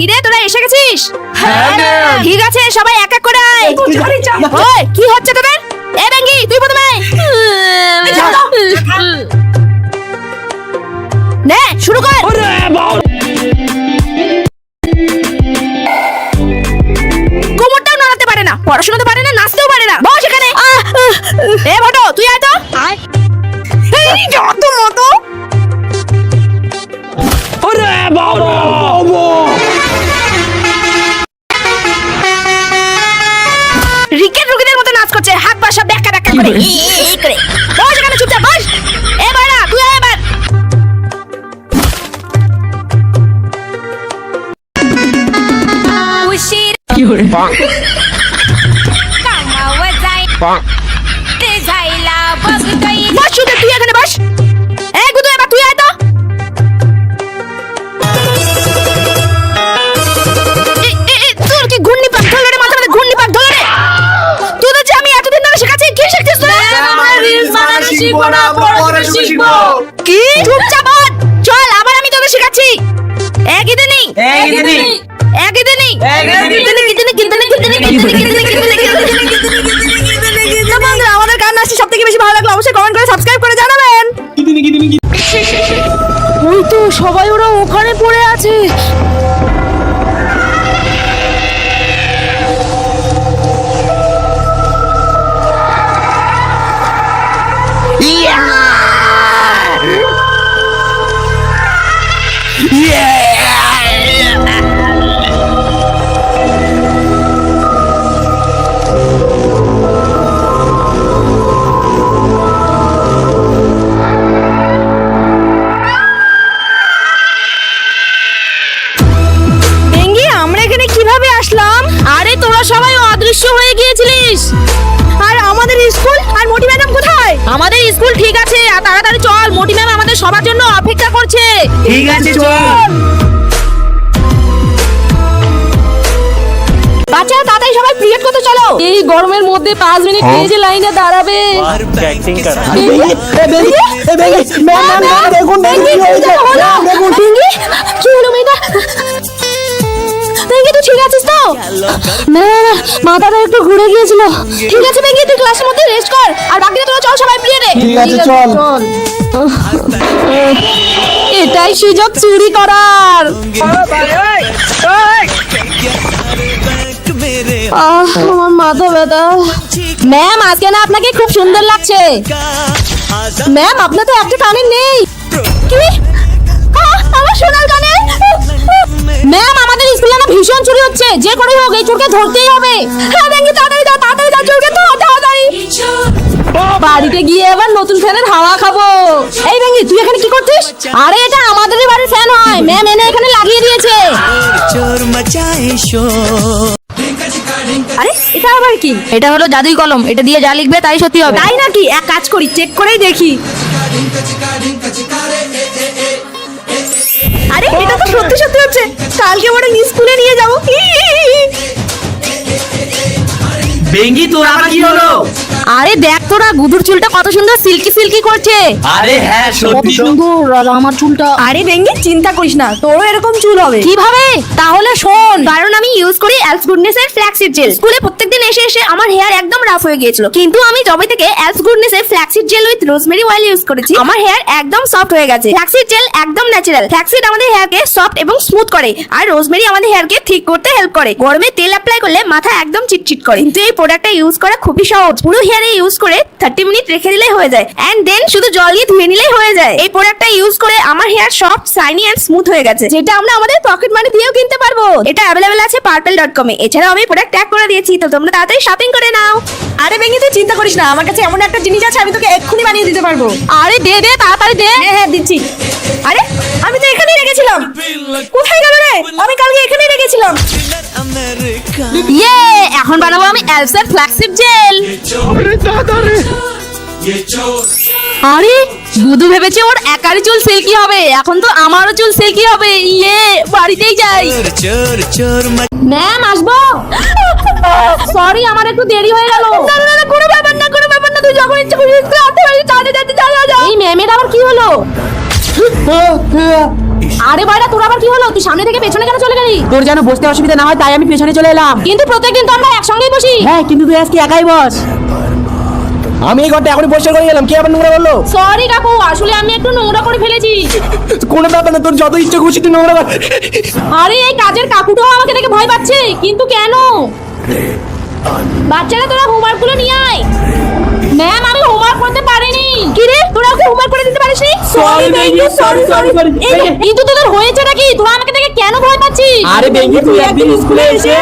কিরে তোরা এসে গেছিস? হ্যাঁ ম্যাম। ঠিক আছে সবাই এক এক করে আয়। ওই কি হচ্ছে তোদের? এ বেঙ্গি তুই প্রথমে নে শুরু কর। কোমরটাও নাড়াতে পারে না, পড়াশোনা তো পারে না, নাচতেও পারে না। বস এখানে। এ ভটো তুই আয় তো। এই যত মতো রিকেট রুগীদের মতো নাচ করছে, হাত পা সব ব্যাকা ব্যাকা করে এই করে। বস এখানে চুপচাপ বস। এ বাড়া তুই আয় এবার। উশির কামাওয়া যায় তে যাইলা বগতই। বস শুধু তুই এখানে বস। এ গুদু এবার তুই আয় তো। তোর কি ঘূর্ণি পাক ধরলো রে, মাথার মধ্যে ঘূর্ণি পাক ধরলো রে? তোদের যে আমি এতদিন ধরে শেখাচ্ছি, কি শিখছিস তোরা? আমরা রিলস বানানো শিখবো না, পড়াশোনা শিখবো। কি চুপচাপ বস। চল আবার আমি তোদের শেখাচ্ছি। একই দিনই আমাদের গান নাচটি সব থেকে বেশি ভালো লাগলো অবশ্যই কমেন্ট করে সাবস্ক্রাইব করে জানাবেন। ওই তো সবাই ওরা ওখানে পড়ে আছে। আরে তোরা সবাই অদৃশ্য হয়ে গিয়েছিলিস। আর আমাদের স্কুল আর মোটি ম্যাডাম কোথায়? আমাদের স্কুল ঠিক আছে, আর তাড়াতাড়ি চল, মোটি ম্যাম আমাদের সবার জন্য অপেক্ষা করছে। ঠিক আছে চল। বাচ্চা তাড়াতাড়ি সবাই পিরিয়ড করতে চলো। এই গরমের মধ্যে 5 মিনিট কে যে লাইনে দাঁড়াবে? एक्टिंग कर কি হলো মেয়েটা? বেঙ্গি তুই ঠিক আছিস তো? না মাথাটা একটু ঘুরে গিয়েছিল। ঠিক আছে বেঙ্গি তুই ক্লাসের মধ্যে রেস্ট কর, আর বাকিরা তোরা চল সবাই পিরিয়ডে। ঠিক আছে চল। এটাই সুযোগ চুরি করার। আমার মাথা ব্যথা। ম্যাম আজকে না আপনাকে খুব সুন্দর লাগছে। ম্যাম আপনার তো একটা কানে নেই। কি? আমার সোনার কানে। ম্যাম আমাদের স্কুলে না ভীষণ চুরি হচ্ছে, যে করে হোক এই চোরকে ধরতেই হবে। হ্যাঁ বেঙ্গি তাড়াতাড়ি দাও, তাড়াতাড়ি দাও চোরকে, তো তাড়াতাড়ি। বাড়িতে গিয়ে এবার নতুন ফ্যানের হাওয়া খাবো। এই বেঙ্গি তুই এখানে কি করছিস? আরে এটা আমাদের বাড়ির ফ্যান হয়, ম্যাম এনে এখানে লাগিয়ে দিয়েছে। চোর মচায়ে শোর। আরে এটা আবার কি? এটা হলো জাদুই কলম, এটা দিয়ে যা লিখবে তাই সত্যি হবে। তাই নাকি? এক কাজ করি, চেক করেই দেখি। আরে এটা তো সত্যি সত্যি হচ্ছে। কালকে বড় স্কুলে নিয়ে যাবো। বেঙ্গি তোর আবার কি হলো? আরে দেখ তোরা গুদুর চুলটা কত সুন্দর সিল্কি সিল্কি করছে। আরে হ্যাঁ সত্যি তো। আর আমার চুলটা। আরে বেঙ্গি চিন্তা করিস না, তোরও এরকম চুল হবে। কিভাবে? তাহলে শোন, কারণ আমি ইউজ করি এলস গুডনেস এর ফ্ল্যাক্সিড জেল। স্কুলে প্রত্যেকদিন এসে এসে আমার হেয়ার একদম রাফ হয়ে গিয়েছিল, কিন্তু আমি যবে থেকে এলস গুডনেস এর flaxseed gel with rosemary oil use করেছি, আমার হেয়ার একদম সফট হয়ে গেছে। ফ্ল্যাক্সিড জেল একদম ন্যাচারাল। ফ্ল্যাক্সিড আমাদের হেয়ারকে সফট এবং স্মুথ করে, আর রোজমেরি আমাদের হেয়ারকে ঠিক করতে হেল্প করে। গরমে তেল অ্যাপ্লাই করলে মাথা একদম চিটচিট করে, কিন্তু এই প্রোডাক্টটা ইউজ করা খুবই সহজ। পুরো হেয়ারে ইউজ করে 30 মিনিট রেখে দিলেই হয়ে যায়, এন্ড দেন শুধু জল দিয়ে ধুয়ে নিলেই হয়ে যায়। এই প্রোডাক্টটা ইউজ করে আমার hair soft, shiny and smooth হয়ে গেছে, যেটা আমরা আমাদের পকেট মানি দিয়েও কিনতে পারবো। এটা অ্যাভেলেবল আছে purple.com এ। এছাড়াও আমি প্রোডাক্ট ট্যাগ করে দিয়েছি, তো তোমরা তাড়াতাড়ি শপিং করে নাও। আরে বেঙ্গি তুই চিন্তা করিস না, আমার কাছে এমন একটা জিনিস আছে আমি তোকে এক্ষুনি বানিয়ে দিতে পারবো। আরে দে দে তাড়াতাড়ি দে। হ্যাঁ হ্যাঁ দিচ্ছি। আরে আমি তো এখানেই রেখেছিলাম, কোথায় গেল রে? আমি কালকে এখানেই রেখেছিলাম। ইয়ে এখন বানাবো আমি এলসার ফ্ল্যাক্সিড জেল। আরে গুদু ভেবেছে ওর একারই চুল সিল্কি হবে, এখন তো আমারও চুল সিল্কি হবে। ইয়ে বাড়িতেই যাই। চোর চোর ম্যাম আসবো? সরি আমার একটু দেরি হয়ে গেল। না না না কোনো ব্যাপার না, কোনো ব্যাপার না, তুই যখন ইচ্ছে করিস আসতে পারিস। যা যা যা যা। এই ম্যামের আবার কি হলো? আরে বাইরা তোর আবার কি হলো? তুই সামনে থেকে পেছনে কেন চলে গেলি? তোর যেন বসতে অসুবিধা না হয় তাই আমি পেছনে চলে এলাম। কিন্তু প্রত্যেকদিন তো আমরা একসঙ্গেই বসি। হ্যাঁ কিন্তু তুই আজকে একাই বস। আমি এই ঘরটা এখনই পরিষ্কার করে গেলাম, কে আবার নোংরা করলো? সরি কাকু, আসলে আমি একটু নোংরা করে ফেলেছি। কোনো ব্যাপার না, তোর যত ইচ্ছে খুশি তুই নোংরা কর। আরে এই কাজের কাকুটাও আমাকে দেখে ভয় পাচ্ছে, কিন্তু কেন? বাচ্চারা তোরা হোমওয়ার্ক গুলো নিয়ে আয়। ম্যাম আমি হোমওয়ার্ক করতে পারিনি। কি রে তোরা ওকে হোমওয়ার্ক করে দিতে পারিসনি? Sorry, বেঙ্গি, sorry. কিন্তু তোদের হয়েছেটা কি? তোরা আমাকে দেখে কেন ভয় পাচ্ছিস? আরে বেঙ্গি, তুই একদিন স্কুলে এসে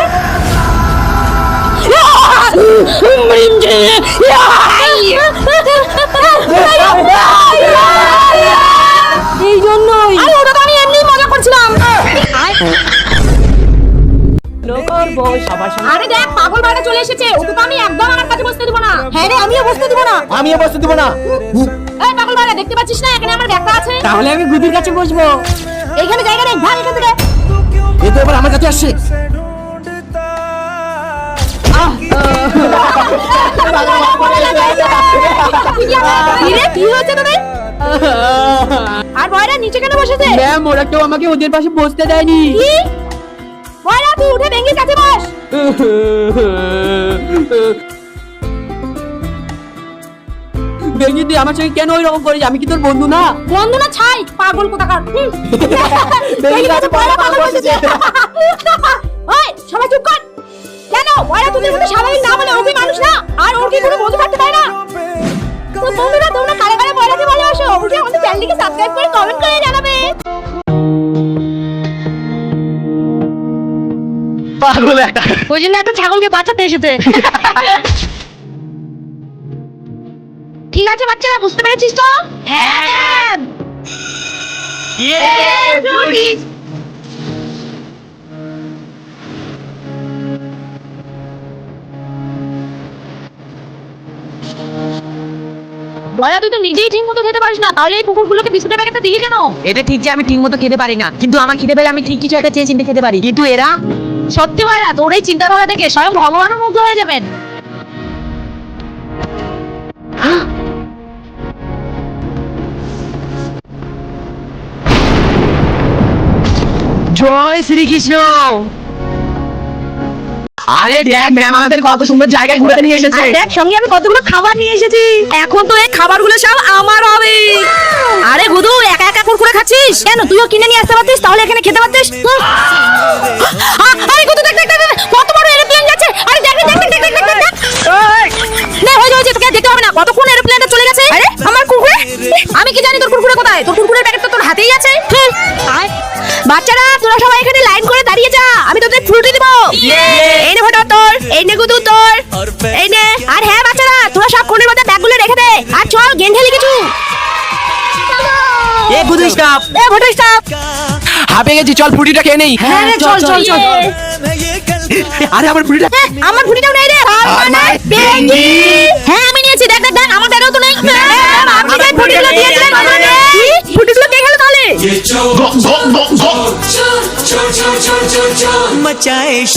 এই জন্যই। আরে ওটা তো আমি এমনি মজা করছিলাম। আরে দেখ পাগল বাইরে চলে এসেছে, ওকে তো আমি একদম আমার কাছে বসতে দেব না। হ্যাঁ রে আমিও বসতে দেব না। আমিও বসতে দিব না। এই পাগল বাইরে দেখতে পাচ্ছিস না এখানে আমার ব্যাগটা আছে? তাহলে আমি গুদির কাছে বসবো। এইখানে জায়গা নেই, ভাগ এখান থেকে। এ তো এবার আমার কাছে আসছে। কি রে কি হচ্ছে তোদের? আর বয়রা নিচে কেন বসেছে? ম্যাম ওরা কেউ আমাকে ওদের পাশে বসতে দেয়নি। কি? বয়রা তুই উঠে ভেঙ্গির কাছে বস। বেঙ্গি তুই আমার সঙ্গে কেন ওই রকম করিস? আমি কি তোর বন্ধু না? বন্ধু না ছাই, পাগল কোথাকার। ভেঙ্গির কাছে বয়রা পাগল বসেছে। ওই সবাই চুপ কর। কেন বয়রা তোদের মতো স্বাভাবিক না বলে ও কি মানুষ না? আর ওর কি কোনো বোঝা থাকতে পারে না? তো বন্ধুরা তোমরা কারে কারে বয়রাকে ভালোবাসো? অবশ্যই আমাদের চ্যানেলটিকে সাবস্ক্রাইব করে কমেন্ট করে জানাবে। পাগল একটা। ওই জন্য একটা ছাগলকে বাঁচাতে এসেছে। ঠিক আছে বাচ্চারা বুঝতে পেরেছিস তো? হ্যাঁ। বয়া তুই তো নিজেই ঠিক মতো খেতে পারিস না, তাহলে এই কুকুরগুলোকে বিস্কুটের প্যাকেটটা দিয়ে কেন? এটা ঠিক যে আমি ঠিক মতো খেতে পারি না, কিন্তু আমার খিদে পেলে আমি ঠিক কিছু একটা চেয়ে চিন্তে খেতে পারি। কিন্তু এরা সত্যি বয়া তোর এই চিন্তাধারা দেখে স্বয়ং ভগবানও মুগ্ধ হয়ে যাবেন। জয় শ্রীকৃষ্ণ। আরে দেখ ম্যাম আমাদের কত সুন্দর জায়গায় ঘুরে নিয়ে এসেছে। দেখ সঙ্গে আমি কতগুলো খাবার নিয়ে এসেছি। এখন তো এই খাবারগুলো সব আমার হবে। আরে গুদু একা একা কুরকুরে খাচ্ছিস কেন? তুইও কিনে নিয়ে আসতে পারতিস, তাহলে এখানে খেতে পারতিস। আরে গুদু দেখ দেখ দেখ দেখ, কত বড় এরোপ্লেন যাচ্ছে। আরে দেখ দেখ দেখ দেখ দেখ দেখ দেখ। না হয়ে যাচ্ছে, তোকে আর দেখতে হবে না। কতক্ষণ এরোপ্লেনটা চলে গেছে। আরে আমার কুরকুরে, আমি কি জানি তোর কুরকুরে কোথায়? তোর কুরকুরের প্যাকেট তো তোর হাতেই আছে। বাচ্চারা তোরা সবাই এখানে লাইন করে দাঁড়িয়ে যা, আমি তোদের ফ্রুটি দেব। এই নে ফটো তোর, এই নে গুদু তোর, এই নে। আর হ্যাঁ বাচ্চারা তোরা সব কোণের মধ্যে ব্যাগগুলো রেখে দে। আর চল গেম খেলি কিছু। এ গুদু স্টপ। এ ফটো স্টপ। হাঁপে গেছি, চল ফুটিটা খেয়ে নেই। হ্যাঁ রে চল চল চল। আরে আমার ফুটিটা। আমার ফুটিটাও নেই রে। আমার বেঙ্গি। হ্যাঁ আমি নিয়েছি, দেখ দেখ দেখ আমার ব্যাগেও তো নেই। আপনি যে ফুটিগুলো দিয়েছিলেন আমাকে, ফুটিগুলো কে খেলো তাহলে? मचाए